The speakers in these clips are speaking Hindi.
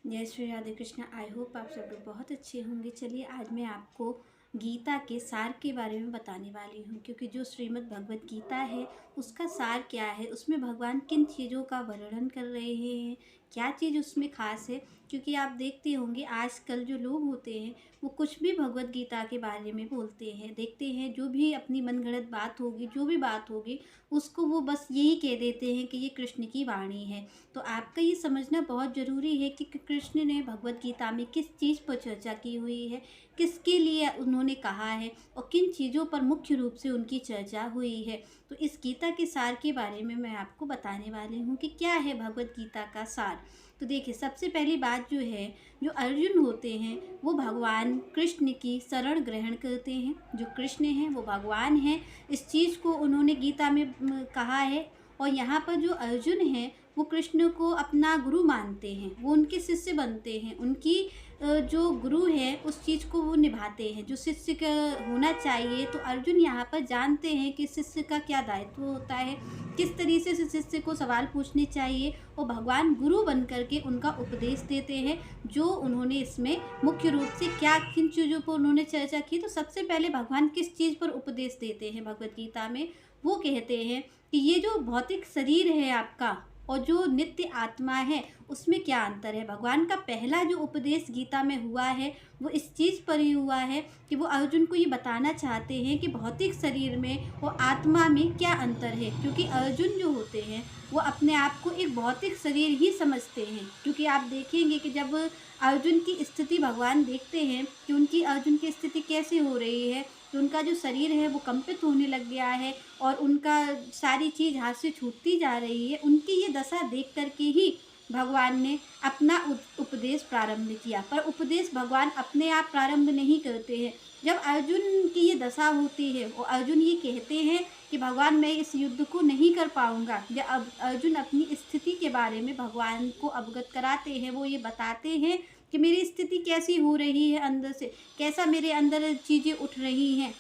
जय श्री राधे कृष्ण। आई होप आप सब लोग बहुत अच्छे होंगे। चलिए आज मैं आपको गीता के सार के बारे में बताने वाली हूँ, क्योंकि जो श्रीमद् भगवत गीता है उसका सार क्या है, उसमें भगवान किन चीज़ों का वर्णन कर रहे हैं, क्या चीज़ उसमें खास है। क्योंकि आप देखते होंगे आजकल जो लोग होते हैं वो कुछ भी भगवत गीता के बारे में बोलते हैं, देखते हैं जो भी अपनी मनगढ़ंत बात होगी, जो भी बात होगी उसको वो बस यही कह देते हैं कि ये कृष्ण की वाणी है। तो आपका ये समझना बहुत ज़रूरी है कि कृष्ण ने भगवत गीता में किस चीज़ पर चर्चा की हुई है, किसके लिए उन्होंने कहा है और किन चीज़ों पर मुख्य रूप से उनकी चर्चा हुई है। तो इस गीता के सार के बारे में मैं आपको बताने वाली हूँ कि क्या है भगवत गीता का सार। तो देखिए, सबसे पहली बात जो है, जो अर्जुन होते हैं वो भगवान कृष्ण की शरण ग्रहण करते हैं। जो कृष्ण हैं वो भगवान हैं, इस चीज़ को उन्होंने गीता में कहा है। और यहाँ पर जो अर्जुन हैं वो कृष्ण को अपना गुरु मानते हैं, वो उनके शिष्य बनते हैं, उनकी जो गुरु है उस चीज़ को वो निभाते हैं जो शिष्य का होना चाहिए। तो अर्जुन यहाँ पर जानते हैं कि शिष्य का क्या दायित्व होता है, किस तरीके से शिष्य को सवाल पूछने चाहिए, और भगवान गुरु बन करके उनका उपदेश देते हैं। जो उन्होंने इसमें मुख्य रूप से क्या किन चीज़ों पर उन्होंने चर्चा की, तो सबसे पहले भगवान किस चीज़ पर उपदेश देते हैं भगवत गीता में, वो कहते हैं कि ये जो भौतिक शरीर है आपका और जो नित्य आत्मा है उसमें क्या अंतर है। भगवान का पहला जो उपदेश गीता में हुआ है वो इस चीज़ पर ही हुआ है कि वो अर्जुन को ये बताना चाहते हैं कि भौतिक शरीर में और आत्मा में क्या अंतर है। क्योंकि अर्जुन जो होते हैं वो अपने आप को एक भौतिक शरीर ही समझते हैं। क्योंकि आप देखेंगे कि जब अर्जुन की स्थिति भगवान देखते हैं कि उनकी अर्जुन की स्थिति कैसे हो रही है, तो उनका जो शरीर है वो कंपित होने लग गया है और उनका सारी चीज़ हाथ से छूटती जा रही है। उनकी ये दशा देख कर के ही भगवान ने अपना उपदेश प्रारंभ किया। पर उपदेश भगवान अपने आप प्रारंभ नहीं करते हैं। जब अर्जुन की ये दशा होती है और अर्जुन ये कहते हैं कि भगवान मैं इस युद्ध को नहीं कर पाऊँगा, जब अब अर्जुन अपनी स्थिति के बारे में भगवान को अवगत कराते हैं, वो ये बताते हैं कि मेरी स्थिति कैसी हो रही है अंदर से, कैसा मेरे अंदर चीज़ें उठ रही हैं।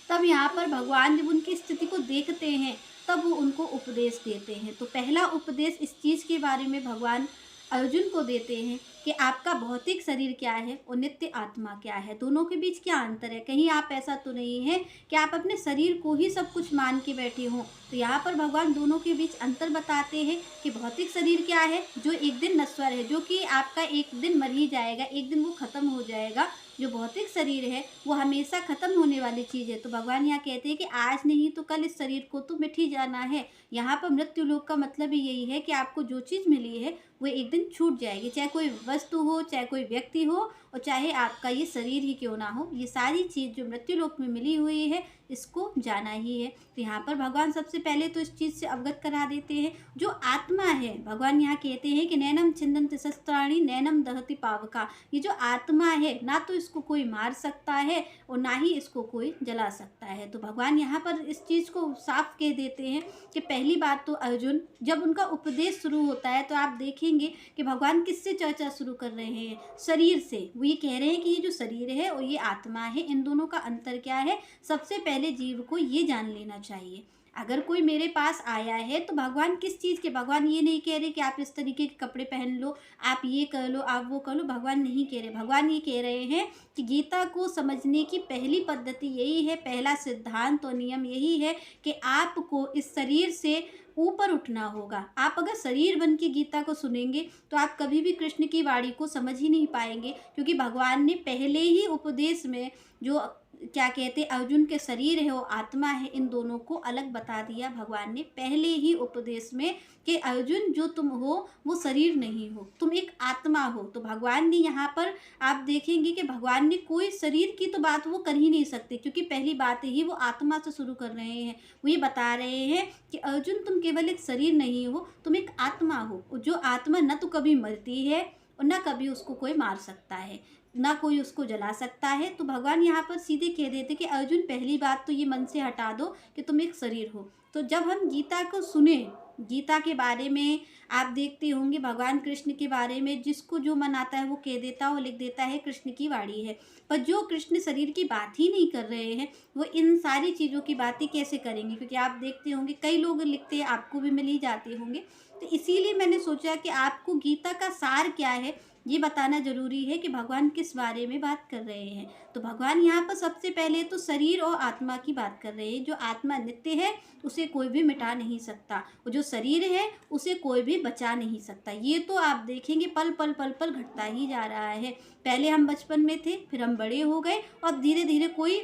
तब यहाँ पर भगवान जब उनकी स्थिति को देखते हैं तब वो उनको उपदेश देते हैं। तो पहला उपदेश इस चीज़ के बारे में भगवान अर्जुन को देते हैं कि आपका भौतिक शरीर क्या है और नित्य आत्मा क्या है, दोनों के बीच क्या अंतर है। कहीं आप ऐसा तो नहीं है कि आप अपने शरीर को ही सब कुछ मान के बैठे हों। तो यहाँ पर भगवान दोनों के बीच अंतर बताते हैं कि भौतिक शरीर क्या है, जो एक दिन नश्वर है, जो कि आपका एक दिन मर ही जाएगा, एक दिन वो ख़त्म हो जाएगा। जो भौतिक शरीर है वो हमेशा ख़त्म होने वाली चीज़ है। तो भगवान यहाँ कहते हैं कि आज नहीं तो कल इस शरीर को तो मिट ही जाना है। यहाँ पर मृत्यु लोक का मतलब ही यही है कि आपको जो चीज़ मिली है वो एक दिन छूट जाएगी, चाहे कोई वस्तु हो, चाहे कोई व्यक्ति हो, और चाहे आपका ये शरीर ही क्यों ना हो। ये सारी चीज़ जो मृत्यु लोक में मिली हुई है इसको जाना ही है। तो यहाँ पर भगवान सबसे पहले तो इस चीज़ से अवगत करा देते हैं। जो आत्मा है, भगवान यहाँ कहते हैं कि नैनम छिन्दन्ति शस्त्राणि नैनम दहति पावका। ये जो आत्मा है ना तो इसको कोई मार सकता है और ना ही इसको कोई जला सकता है। तो भगवान यहाँ पर इस चीज़ को साफ कह देते हैं कि पहली बात तो अर्जुन, जब उनका उपदेश शुरू होता है तो आप देखेंगे कि भगवान किससे चर्चा शुरू कर रहे हैं, शरीर से। वो ये कह रहे हैं कि ये जो शरीर है और ये आत्मा है, इन दोनों का अंतर क्या है, सबसे पहले जीव को ये जान लेना चाहिए। अगर कोई मेरे पास आया है तो भगवान किस चीज़ के, भगवान ये नहीं कह रहे कि आप इस तरीके के कपड़े पहन लो, आप ये कर लो, आप वो कर लो, भगवान नहीं कह रहे। भगवान ये कह रहे हैं कि गीता को समझने की पहली पद्धति यही है, पहला सिद्धांत और नियम यही है कि आपको इस शरीर से ऊपर उठना होगा। आप अगर शरीर बन के गीता को सुनेंगे तो आप कभी भी कृष्ण की वाणी को समझ ही नहीं पाएंगे। क्योंकि भगवान ने पहले ही उपदेश में जो क्या कहते अर्जुन के शरीर है और आत्मा है, इन दोनों को अलग बता दिया भगवान ने पहले ही उपदेश में कि अर्जुन जो तुम हो वो शरीर नहीं हो, तुम एक आत्मा हो। तो भगवान ने यहाँ पर आप देखेंगे कि भगवान ने कोई शरीर की तो बात वो कर ही नहीं सकते, क्योंकि पहली बात ही वो आत्मा से शुरू कर रहे हैं। वो ये बता रहे हैं कि अर्जुन तुम केवल एक शरीर नहीं हो, तुम एक आत्मा हो, और जो आत्मा न तो कभी मरती है और न कभी उसको कोई मार सकता है, ना कोई उसको जला सकता है। तो भगवान यहाँ पर सीधे कह देते कि अर्जुन पहली बात तो ये मन से हटा दो कि तुम एक शरीर हो। तो जब हम गीता को सुने, गीता के बारे में आप देखते होंगे भगवान कृष्ण के बारे में जिसको जो मन आता है वो कह देता है और लिख देता है कृष्ण की वाणी है। पर जो कृष्ण शरीर की बात ही नहीं कर रहे हैं वो इन सारी चीज़ों की बातें कैसे करेंगे। क्योंकि आप देखते होंगे कई लोग लिखते हैं, आपको भी मिल ही जाते होंगे तो इसीलिए मैंने सोचा कि आपको गीता का सार क्या है ये बताना ज़रूरी है कि भगवान किस बारे में बात कर रहे हैं। तो भगवान यहाँ पर सबसे पहले तो शरीर और आत्मा की बात कर रहे हैं। जो आत्मा नित्य है उसे कोई भी मिटा नहीं सकता, और जो शरीर है उसे कोई भी बचा नहीं सकता। ये तो आप देखेंगे पल पल पल पल घटता ही जा रहा है। पहले हम बचपन में थे, फिर हम बड़े हो गए, और धीरे धीरे कोई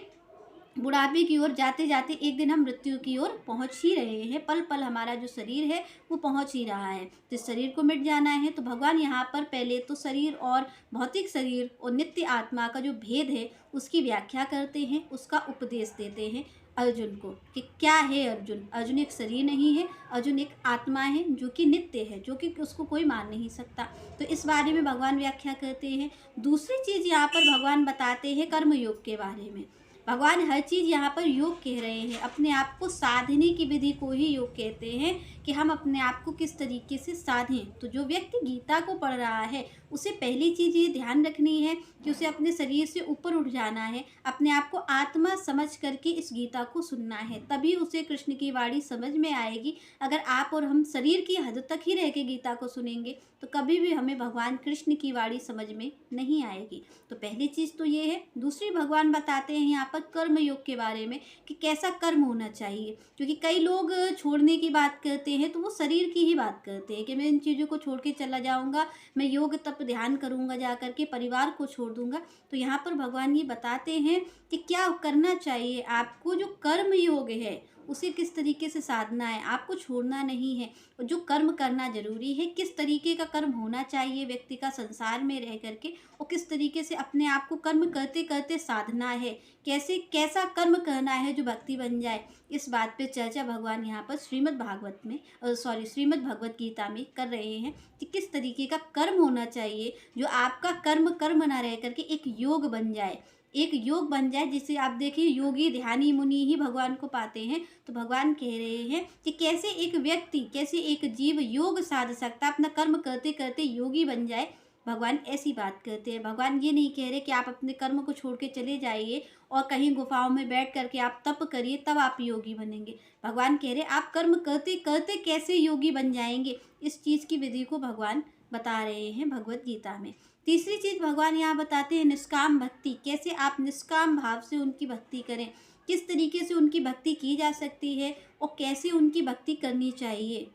बुढ़ापे की ओर जाते जाते एक दिन हम मृत्यु की ओर पहुंच ही रहे हैं। पल पल हमारा जो शरीर है वो पहुंच ही रहा है। तो इस शरीर को मिट जाना है। तो भगवान यहाँ पर पहले तो शरीर और भौतिक शरीर और नित्य आत्मा का जो भेद है उसकी व्याख्या करते हैं, उसका उपदेश देते हैं अर्जुन को कि क्या है अर्जुन। अर्जुन एक शरीर नहीं है, अर्जुन एक आत्मा है जो कि नित्य है, जो कि उसको कोई मान नहीं सकता। तो इस बारे में भगवान व्याख्या करते हैं। दूसरी चीज़ यहाँ पर भगवान बताते हैं कर्मयोग के बारे में। भगवान हर चीज़ यहाँ पर योग कह रहे हैं। अपने आप को साधने की विधि को ही योग कहते हैं कि हम अपने आप को किस तरीके से साधें। तो जो व्यक्ति गीता को पढ़ रहा है उसे पहली चीज़ ये ध्यान रखनी है कि उसे अपने शरीर से ऊपर उठ जाना है, अपने आप को आत्मा समझ करके इस गीता को सुनना है, तभी उसे कृष्ण की वाणी समझ में आएगी। अगर आप और हम शरीर की हद तक ही रह के गीता को सुनेंगे तो कभी भी हमें भगवान कृष्ण की वाणी समझ में नहीं आएगी। तो पहली चीज़ तो ये है। दूसरी भगवान बताते हैं यहाँ पर कर्म योग के बारे में कि कैसा कर्म होना चाहिए, क्योंकि कई लोग छोड़ने की बात करते हैं तो वो शरीर की ही बात करते हैं कि मैं इन चीज़ों को छोड़ के चला जाऊँगा, मैं योग तप ध्यान करूँगा, जा करके परिवार को छोड़ दूँगा। तो यहाँ पर भगवान ये बताते हैं कि क्या करना चाहिए आपको। जो कर्म योग है उसे किस तरीके से साधना है, आपको छोड़ना नहीं है। और जो कर्म करना ज़रूरी है, किस तरीके का कर्म होना चाहिए व्यक्ति का संसार में रह करके, और किस तरीके से अपने आप को कर्म करते करते साधना है, कैसे कैसा कर्म करना है जो भक्ति बन जाए। इस बात पे चर्चा भगवान यहाँ पर श्रीमद् भगवत गीता में कर रहे हैं कि किस तरीके का कर्म होना चाहिए जो आपका कर्म कर्म ना रह करके एक योग बन जाए, एक योग बन जाए। जिसे आप देखिए योगी ध्यानी मुनि ही भगवान को पाते हैं। तो भगवान कह रहे हैं कि कैसे एक व्यक्ति, कैसे एक जीव योग साध सकता, अपना कर्म करते करते योगी बन जाए। भगवान ऐसी बात करते हैं। भगवान ये नहीं कह रहे कि आप अपने कर्म को छोड़ के चले जाइए और कहीं गुफाओं में बैठ करके आप तप करिए तब आप योगी बनेंगे। भगवान कह रहे आप कर्म करते करते कैसे योगी बन जाएंगे, इस चीज़ की विधि को भगवान बता रहे हैं भगवत गीता में। तीसरी चीज़ भगवान यहाँ बताते हैं निष्काम भक्ति, कैसे आप निष्काम भाव से उनकी भक्ति करें, किस तरीके से उनकी भक्ति की जा सकती है और कैसे उनकी भक्ति करनी चाहिए,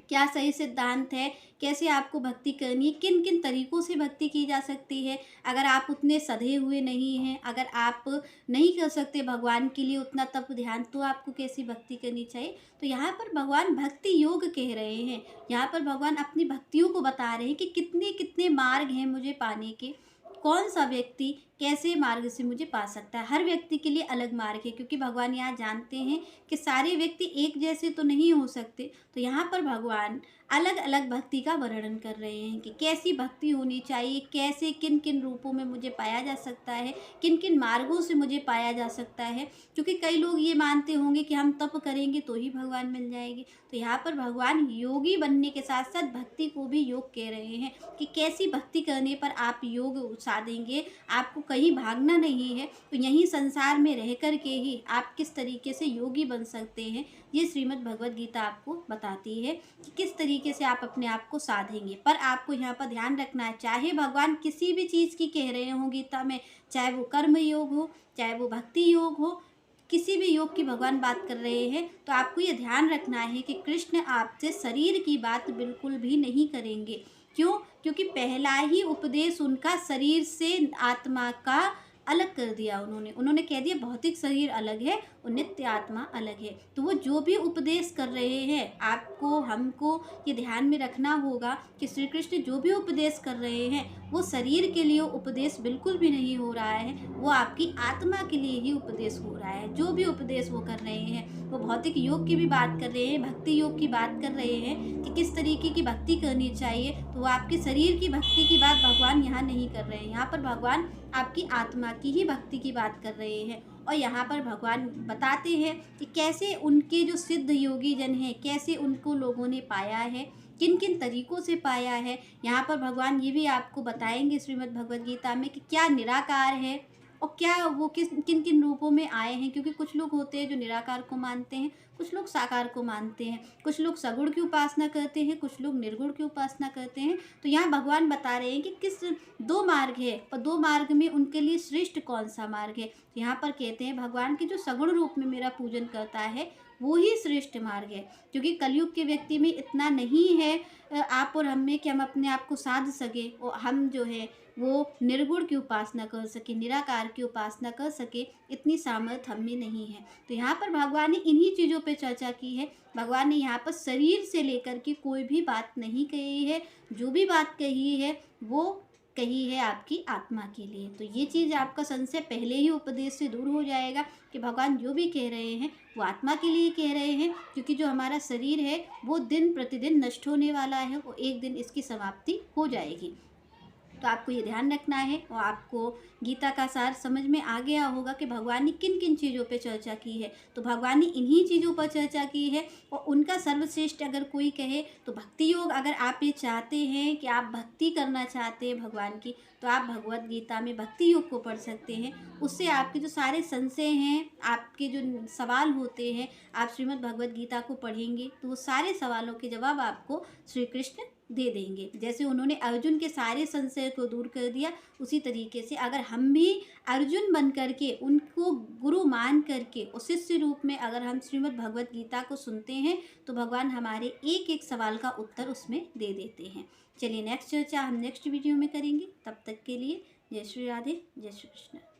क्या सही सिद्धांत है, कैसे आपको भक्ति करनी है, किन किन तरीक़ों से भक्ति की जा सकती है। अगर आप उतने सधे हुए नहीं हैं, अगर आप नहीं कर सकते भगवान के लिए उतना तप ध्यान, तो आपको कैसी भक्ति करनी चाहिए। तो यहाँ पर भगवान भक्ति योग कह रहे हैं। यहाँ पर भगवान अपनी भक्तियों को बता रहे हैं कि कितने कितने मार्ग हैं मुझे पाने के, कौन सा व्यक्ति कैसे मार्ग से मुझे पा सकता है। हर व्यक्ति के लिए अलग मार्ग है, क्योंकि भगवान यहाँ जानते हैं कि सारे व्यक्ति एक जैसे तो नहीं हो सकते। तो यहाँ पर भगवान अलग अलग भक्ति का वर्णन कर रहे हैं कि कैसी भक्ति होनी चाहिए, कैसे किन किन रूपों में मुझे पाया जा सकता है, किन किन मार्गों से मुझे पाया जा सकता है। क्योंकि कई लोग ये मानते होंगे कि हम तप करेंगे तो ही भगवान मिल जाएंगे। तो यहाँ पर भगवान योगी बनने के साथ साथ भक्ति को भी योग कह रहे हैं कि कैसी भक्ति करने पर आप योग साधेंगे, आपको कहीं भागना नहीं है। तो यहीं संसार में रह कर के ही आप किस तरीके से योगी बन सकते हैं, ये श्रीमद् भगवद गीता आपको बताती है कि किस तरीके से आप अपने आप को साधेंगे। पर आपको यहाँ पर ध्यान रखना है, चाहे भगवान किसी भी चीज़ की कह रहे हों गीता में, चाहे वो कर्म योग हो, चाहे वो भक्ति योग हो, किसी भी योग की भगवान बात कर रहे हैं, तो आपको ये ध्यान रखना है कि कृष्ण आपसे शरीर की बात बिल्कुल भी नहीं करेंगे। क्यों? क्योंकि पहला ही उपदेश उनका शरीर से आत्मा का अलग कर दिया। उन्होंने कह दिया भौतिक शरीर अलग है और नित्य आत्मा अलग है। तो वो जो भी उपदेश कर रहे हैं, आपको हमको ये ध्यान में रखना होगा कि श्री कृष्ण जो भी उपदेश कर रहे हैं वो शरीर के लिए उपदेश बिल्कुल भी नहीं हो रहा है, वो आपकी आत्मा के लिए ही उपदेश हो रहा है। जो भी उपदेश वो कर रहे हैं, वो भौतिक योग की भी बात कर रहे हैं, भक्ति योग की बात कर रहे हैं कि किस तरीके की भक्ति करनी चाहिए। तो वो आपके शरीर की भक्ति की बात भगवान यहाँ नहीं कर रहे हैं। यहाँ पर भगवान आपकी आत्मा की ही भक्ति की बात कर रहे हैं। और यहाँ पर भगवान बताते हैं कि कैसे उनके जो सिद्ध योगी जन हैं, कैसे उनको लोगों ने पाया है, किन किन तरीक़ों से पाया है। यहाँ पर भगवान ये भी आपको बताएंगे श्रीमद् भगवद गीता में कि क्या निराकार है और क्या वो किन किन रूपों में आए हैं, क्योंकि कुछ लोग होते हैं जो निराकार को मानते हैं, कुछ लोग साकार को मानते हैं, कुछ लोग सगुण की उपासना करते हैं, कुछ लोग निर्गुण की उपासना करते हैं। तो यहाँ भगवान बता रहे हैं कि किस दो मार्ग है और दो मार्ग में उनके लिए श्रेष्ठ कौन सा मार्ग है। यहाँ पर कहते हैं भगवान की जो सगुण रूप में मेरा पूजन करता है वो ही श्रेष्ठ मार्ग है, क्योंकि कलयुग के व्यक्ति में इतना नहीं है आप और हम में कि हम अपने आप को साध सके और हम जो है वो निर्गुण की उपासना कर सके, निराकार की उपासना कर सके, इतनी सामर्थ्य हम में नहीं है। तो यहाँ पर भगवान ने इन्हीं चीज़ों पे चर्चा की है। भगवान ने यहाँ पर शरीर से लेकर के कोई भी बात नहीं कही है, जो भी बात कही है वो कही है आपकी आत्मा के लिए। तो ये चीज़ आपका संशय पहले ही उपदेश से दूर हो जाएगा कि भगवान जो भी कह रहे हैं वो आत्मा के लिए कह रहे हैं, क्योंकि जो हमारा शरीर है वो दिन प्रतिदिन नष्ट होने वाला है और एक दिन इसकी समाप्ति हो जाएगी। तो आपको ये ध्यान रखना है। और आपको गीता का सार समझ में आ गया होगा कि भगवान ने किन किन चीज़ों पे चर्चा की है। तो भगवान ने इन्हीं चीज़ों पर चर्चा की है और उनका सर्वश्रेष्ठ अगर कोई कहे तो भक्ति योग, अगर आप ये चाहते हैं कि आप भक्ति करना चाहते हैं भगवान की, तो आप भगवत गीता में भक्ति योग को पढ़ सकते हैं। उससे आपके जो सारे संशय हैं, आपके जो सवाल होते हैं, आप श्रीमद् भगवत गीता को पढ़ेंगे तो वो सारे सवालों के जवाब आपको श्री कृष्ण दे देंगे। जैसे उन्होंने अर्जुन के सारे संशय को दूर कर दिया, उसी तरीके से अगर हम भी अर्जुन बन करके उनको गुरु मान करके और शिष्य रूप में अगर हम श्रीमद् भगवत गीता को सुनते हैं तो भगवान हमारे एक एक सवाल का उत्तर उसमें दे देते हैं। चलिए नेक्स्ट चर्चा हम नेक्स्ट वीडियो में करेंगे। तब तक के लिए जय श्री राधे, जय श्री कृष्ण।